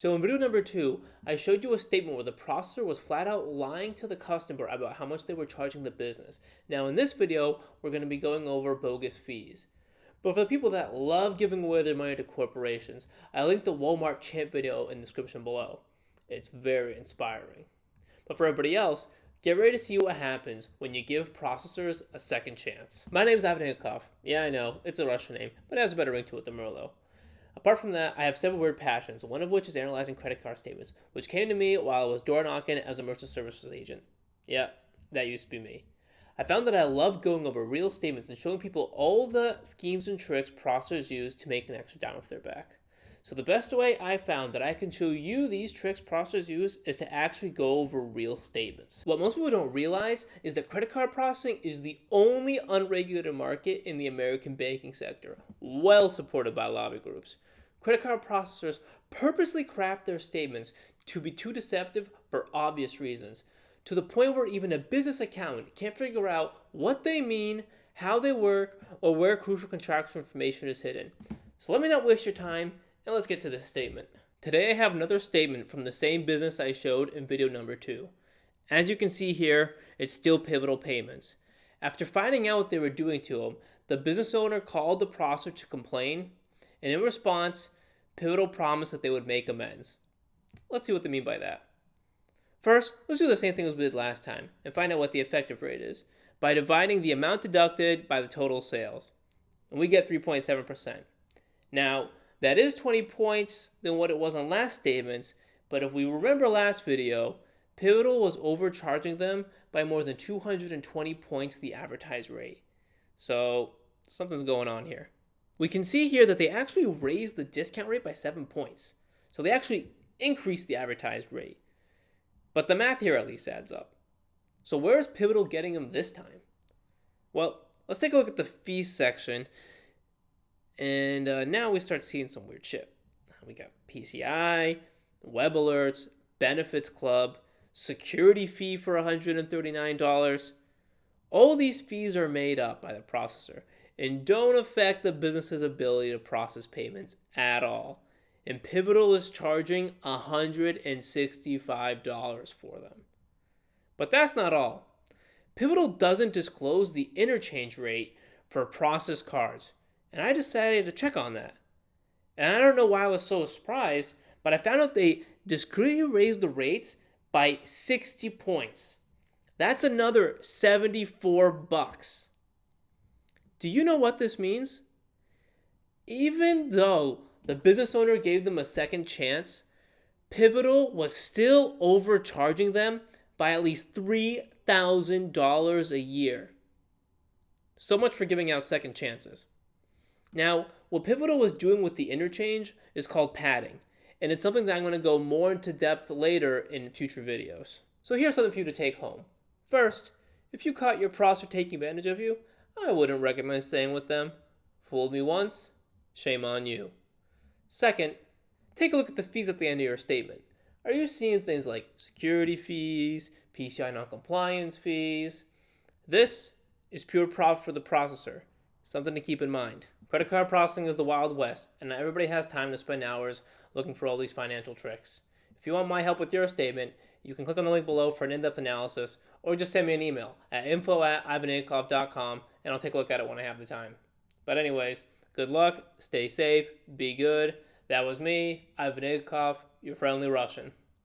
So in video number 2, I showed you a statement where the processor was flat out lying to the customer about how much they were charging the business. Now in this video, we're going to be going over bogus fees. But for the people that love giving away their money to corporations, I linked the Walmart champ video in the description below. It's very inspiring. But for everybody else, get ready to see what happens when you give processors a second chance. My name is Ivan Igakov. Yeah, I know, it's a Russian name, but it has a better ring to it than Merlot. Apart from that, I have several weird passions, one of which is analyzing credit card statements, which came to me while I was door knocking as a merchant services agent. Yeah, that used to be me. I found that I love going over real statements and showing people all the schemes and tricks processors use to make an extra dime off their back. So the best way I found that I can show you these tricks processors use is to actually go over real statements. What most people don't realize is that credit card processing is the only unregulated market in the American banking sector, well supported by lobby groups. Credit card processors purposely craft their statements to be too deceptive for obvious reasons, to the point where even a business accountant can't figure out what they mean, how they work, or where crucial contractual information is hidden. So let me not waste your time, and let's get to this statement. Today I have another statement from the same business I showed in video number 2. As you can see here, it's still Pivotal Payments. After finding out what they were doing to him, the business owner called the processor to complain, and in response, Pivotal promised that they would make amends. Let's see what they mean by that. First, let's do the same thing as we did last time and find out what the effective rate is by dividing the amount deducted by the total sales. And we get 3.7%. Now, that is 20 points than what it was on last statements, but if we remember last video, Pivotal was overcharging them by more than 220 points the advertised rate. So, something's going on here. We can see here that they actually raised the discount rate by 7 points. So they actually increased the advertised rate. But the math here at least adds up. So where is Pivotal getting them this time? Well, let's take a look at the fees section. And now we start seeing some weird shit. We got PCI, web alerts, benefits club, security fee for $139. All these fees are made up by the processor and don't affect the business's ability to process payments at all. And Pivotal is charging $165 for them. But that's not all. Pivotal doesn't disclose the interchange rate for processed cards, and I decided to check on that. And I don't know why I was so surprised, but I found out they discreetly raised the rates by 60 points. That's another $74. Do you know what this means? Even though the business owner gave them a second chance, Pivotal was still overcharging them by at least $3,000 a year. So much for giving out second chances. Now, what Pivotal was doing with the interchange is called padding, and it's something that I'm going to go more into depth later in future videos. So here's something for you to take home. First, if you caught your processor taking advantage of you, I wouldn't recommend staying with them. Fooled me once, shame on you. Second, take a look at the fees at the end of your statement. Are you seeing things like security fees, PCI non-compliance fees? This is pure profit for the processor. Something to keep in mind. Credit card processing is the Wild West, and not everybody has time to spend hours looking for all these financial tricks. If you want my help with your statement, you can click on the link below for an in-depth analysis, or just send me an email at info@ivanigakov.com, and I'll take a look at it when I have the time. But anyways, good luck, stay safe, be good. That was me, Ivan Igakov, your friendly Russian.